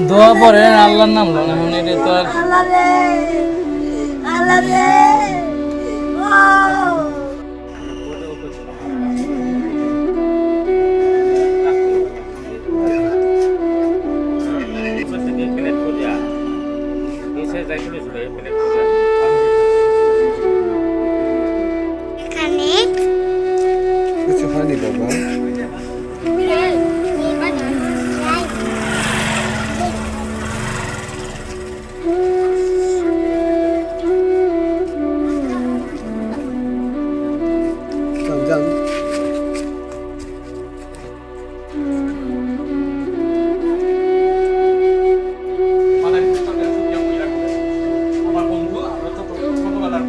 দোয়া পরে আল্লাহর নাম লো এখন এটা তো আর আল্লাহ রে কিছু হয়নি বাবা। যান আমার বন্ধু আমরা ছোটবেলার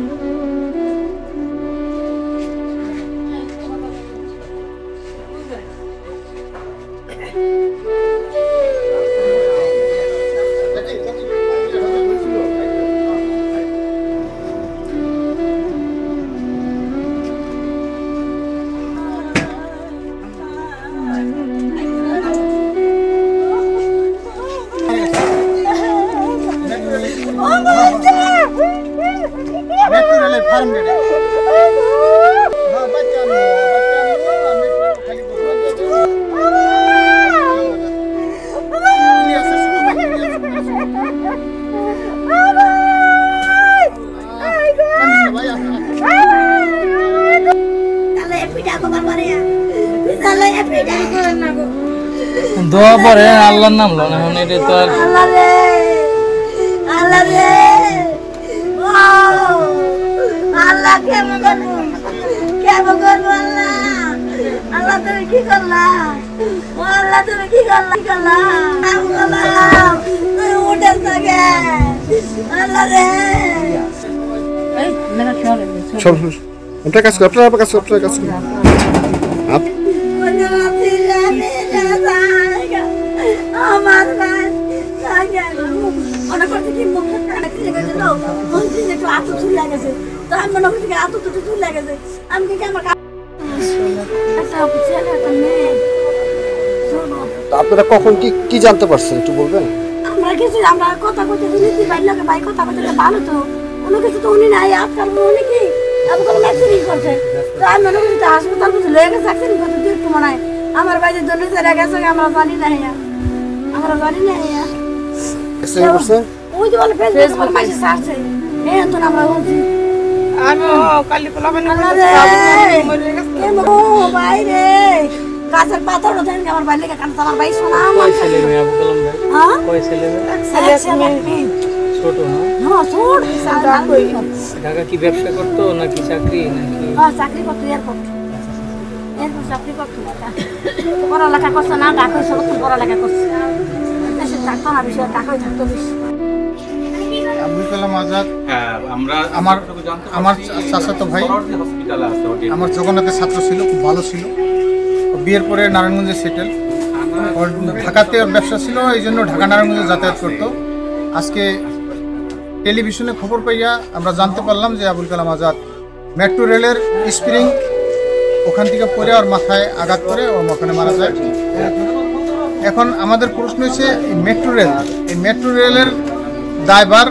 দোয়া পরে আল্লাহর নাম লো এখন এটা তো আর আল্লাহ রে আল্লাহ কেমন করবো আল্লাহ আল্লাহ তুমি কি করলা আল্লাহ তুমি কি করলা তুমি উঠেছ থাকে আল্লাহ রে সব আপনার কাজ করুন, আপনার কাজ করুন, আপনার কাজ করুন। আমার অনেক একটু আতো চুল লাগেছে তো আমি মনে করছি আতো দুটো চুল লাগেছে আমি কি আমার আপনারা কখন কি জানতে পারছেন একটু বলবেন? আমরা কিছু আমরা কথা কথা শুনেছি ভাই লোকে ভাই কথা কথা ভালো তো কোনো কিছু তো উনি নাই আজকাল উনি কি আমি কোনো অ্যাক্সিডেন্ট করছে তো আমি মনে করছি হাসপাতাল বুঝে লয়ে গেছে অ্যাক্সিডেন্ট করতে দিয়ে একটু মনে হয় আমার বাইরের জন্য সেরা গেছে আমরা জানি না আমরা জানি না ওই যে বলে ফেসবুক মাসে ছাড়ছে এই তো আমরা বলছি আমি কালি পোলাবেন ও ভাই রে গাছের পাতা ওঠেন আমার বাইরে কারণ আমার ভাই শোনা আমার ছেলে মেয়ে আবু কালাম ভাই হ্যাঁ কয় ছেলে মেয়ে ছোট না ঢাকা কি ব্যবসা করতো নাকি চাকরি নাকি চাকরি করতো এয়ারপোর্ট চাকরি করতো পড়ালেখা করছে না ঢাকা সব পড়ালেখা করছে দেশে থাকতো না বিষয়ে ঢাকায় থাকতো বেশি আবুল কালাম আজাদ আমরা আমার চাচাতো ভাই আমার জগন্নাথের ছাত্র ছিল, খুব ভালো ছিল। বিয়ের পরে নারায়ণগঞ্জে সেটেল, ওর ঢাকাতে ওর ব্যবসা ছিল, এই জন্য ঢাকা নারায়ণগঞ্জে যাতায়াত করতো। আজকে টেলিভিশনে খবর পাইয়া আমরা জানতে পারলাম যে আবুল কালাম আজাদ মেট্রো রেলের স্প্রিং ওখান থেকে পড়ে ওর মাথায় আঘাত করে ও ওখানে মারা যায়। এখন আমাদের প্রশ্ন হচ্ছে এই মেট্রো রেলের দায়ভার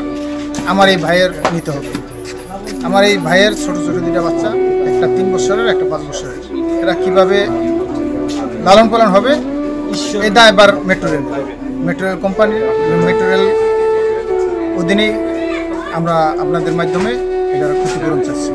আমার এই ভাইয়ের নিতে হবে। আমার এই ভাইয়ের ছোট ছোট দুটা বাচ্চা, একটা 3 বছরের একটা 5 বছরের, এরা কিভাবে লালন পালন হবে এই দায়ভার metro rail company, metro rail অধীনেই আমরা আপনাদের মাধ্যমে এটার ক্ষতিপূরণ চাচ্ছি।